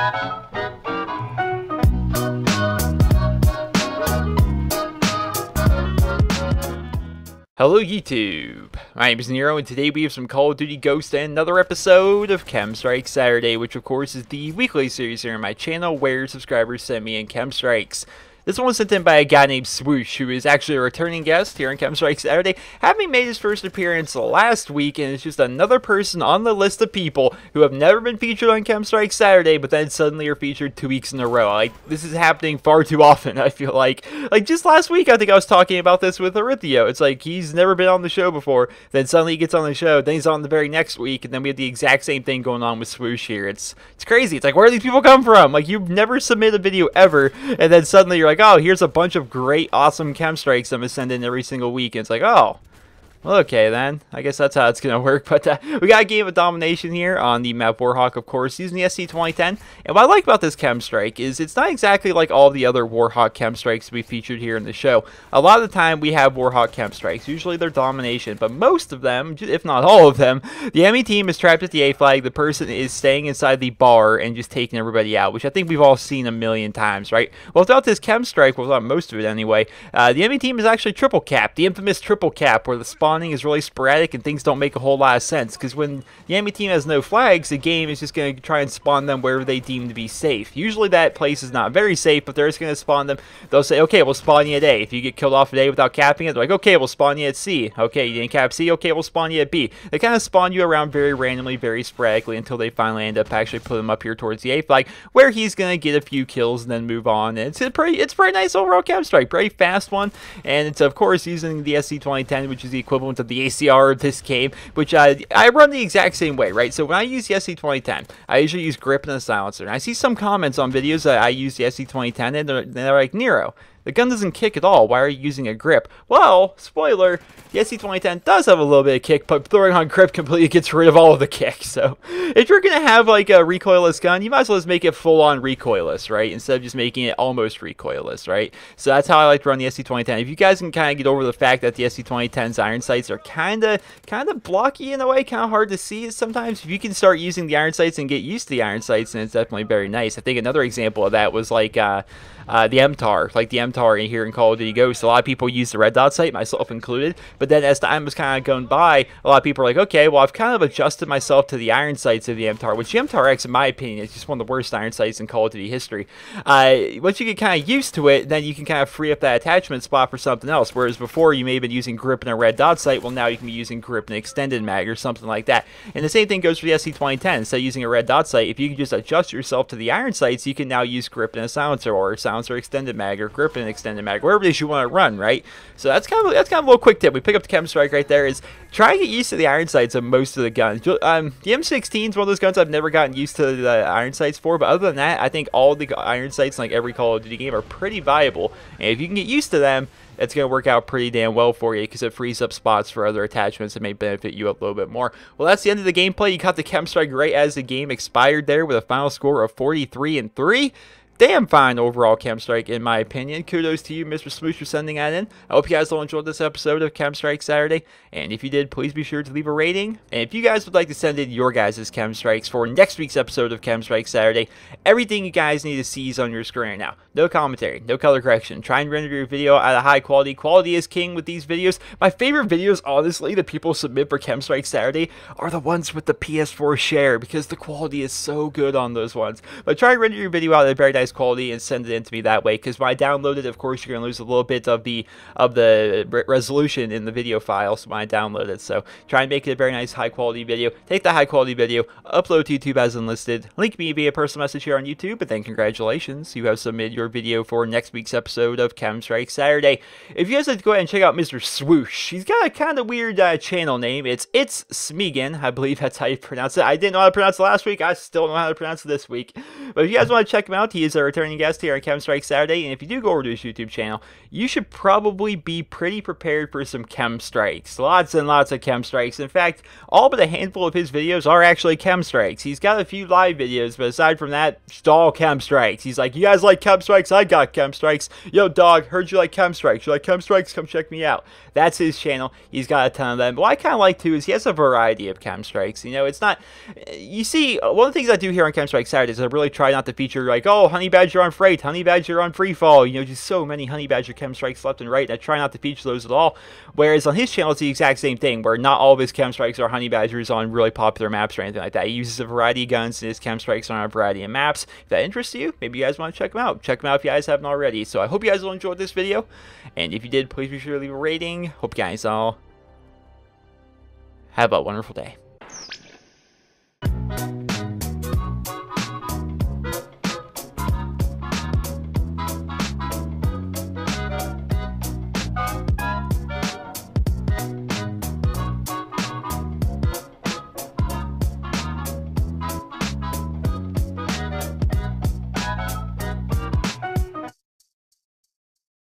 Hello YouTube, my name is Nero, and today we have some Call of Duty Ghosts and another episode of KEM Strike Saturday, which of course is the weekly series here on my channel where subscribers send me in KEM Strikes. This one was sent in by a guy named Swoosh, who is actually a returning guest here on KEM Strike Saturday, having made his first appearance last week, and it's just another person on the list of people who have never been featured on KEM Strike Saturday, but then suddenly are featured 2 weeks in a row. Like, this is happening far too often, I feel like. Like, just last week, I think I was talking about this with Arithio. It's like, he's never been on the show before, then suddenly he gets on the show, then he's on the very next week, and then we have the exact same thing going on with Swoosh here. It's crazy. It's like, where do these people come from? Like, you've never submitted a video ever, and then suddenly you're like, oh, here's a bunch of great, awesome KEM Strikes I'm going to send in every single week. And it's like, oh, well, okay then. I guess that's how it's going to work. But we got a game of domination here on the map Warhawk, of course, using the SC-2010. And what I like about this KEM Strike is it's not exactly like all the other Warhawk KEM Strikes we featured here in the show. A lot of the time we have Warhawk KEM Strikes. Usually they're domination, but most of them, if not all of them, the enemy team is trapped at the A flag. The person is staying inside the bar and just taking everybody out, which I think we've all seen a million times, right? Well, without this KEM Strike, well, without most of it anyway, the enemy team is actually triple cap, the infamous triple cap, where the spawning is really sporadic and things don't make a whole lot of sense, because when the enemy team has no flags, the game is just going to try and spawn them wherever they deem to be safe. Usually that place is not very safe, but they're just going to spawn them. They'll say, okay, we'll spawn you at A. If you get killed off at A without capping it, they're like, okay, we'll spawn you at C. Okay, you didn't cap C, okay, we'll spawn you at B. They kind of spawn you around very randomly, very sporadically, until they finally end up actually putting him up here towards the A flag, where he's going to get a few kills and then move on. And it's a pretty nice overall KEM Strike, pretty fast one, and it's of course using the SC-2010, which is the equivalent of the ACR of this game, which I run the exact same way, right? So when I use the SC-2010, I usually use grip and a silencer. And I see some comments on videos that I use the SC-2010, and they're like, Nero, the gun doesn't kick at all. Why are you using a grip? Well, spoiler, the SC-2010 does have a little bit of kick, but throwing on grip completely gets rid of all of the kick. So if you're going to have like a recoilless gun, you might as well just make it full-on recoilless, right? Instead of just making it almost recoilless, right? So that's how I like to run the SC-2010. If you guys can kind of get over the fact that the SC-2010's iron sights are kind of blocky in a way, kind of hard to see sometimes, if you can start using the iron sights and get used to the iron sights, then it's definitely very nice. I think another example of that was like the MTAR, like the MTAR in here in Call of Duty Ghosts. A lot of people use the red dot sight, myself included, but then as time was kind of going by, a lot of people are like, okay, well, I've kind of adjusted myself to the iron sights of the MTAR, which the MTAR X, in my opinion, is just one of the worst iron sights in Call of Duty history. Once you get kind of used to it, then you can kind of free up that attachment spot for something else, whereas before you may have been using grip and a red dot sight, well, now you can be using grip and extended mag or something like that. And the same thing goes for the SC-2010. Instead of using a red dot sight, if you can just adjust yourself to the iron sights, you can now use grip and a silencer, or silencer extended mag, or grip and extended mag, wherever it is you want to run, right? So that's kind of a little quick tip. We pick up the KEM Strike right there, is try and get used to the iron sights of most of the guns. The M16 is one of those guns I've never gotten used to the iron sights for, but other than that, I think all the iron sights in like every Call of Duty game are pretty viable, and if you can get used to them, it's going to work out pretty damn well for you, because it frees up spots for other attachments that may benefit you a little bit more. Well, that's the end of the gameplay. You got the KEM Strike right as the game expired there with a final score of 43-3. Damn fine overall KEM Strike, in my opinion. Kudos to you, Mr. Smoosh, for sending that in. I hope you guys all enjoyed this episode of KEM Strike Saturday, and if you did, please be sure to leave a rating. And if you guys would like to send in your guys' KEM Strikes for next week's episode of KEM Strike Saturday, everything you guys need to see is on your screen right now. No commentary, no color correction. Try and render your video at a high quality. Quality is king with these videos. My favorite videos, honestly, that people submit for KEM Strike Saturday are the ones with the PS4 share, because the quality is so good on those ones. But try and render your video out at a very nice quality and send it in to me that way, because when I download it, of course, you're going to lose a little bit of the resolution in the video files when I download it. So try and make it a very nice high quality video. Take the high quality video, upload to YouTube as enlisted, link me via personal message here on YouTube, but then congratulations, you have submitted your video for next week's episode of KEM Strike Saturday. If you guys like to go ahead and check out Mr. Swoosh, he's got a kind of weird channel name. It's Smeagol, I believe that's how you pronounce it. I didn't know how to pronounce it last week. I still don't know how to pronounce it this week. But if you guys want to check him out, he is a returning guest here on KEM Strike Saturday, and if you do go over to his YouTube channel, you should probably be pretty prepared for some KEM Strikes. Lots and lots of KEM Strikes. In fact, all but a handful of his videos are actually KEM Strikes. He's got a few live videos, but aside from that, just all KEM Strikes. He's like, you guys like KEM Strikes? I got KEM Strikes. Yo, dog, heard you like KEM Strikes. You like KEM Strikes? Come check me out. That's his channel. He's got a ton of them. But what I kind of like, too, is he has a variety of KEM Strikes. You know, it's not... You see, one of the things I do here on KEM Strike Saturday is I really try not to feature, like, oh, Honey Badger on Freight, Honey Badger on Freefall. You know, just so many Honey Badger KEM Strikes left and right, and I try not to feature those at all. Whereas on his channel, it's the exact same thing, where not all of his KEM Strikes are Honey Badgers on really popular maps or anything like that. He uses a variety of guns, and his KEM Strikes are on a variety of maps. If that interests you, maybe you guys want to check them out. Check them out if you guys haven't already. So I hope you guys will enjoy this video, and if you did, please be sure to leave a rating. Hope you guys all have a wonderful day.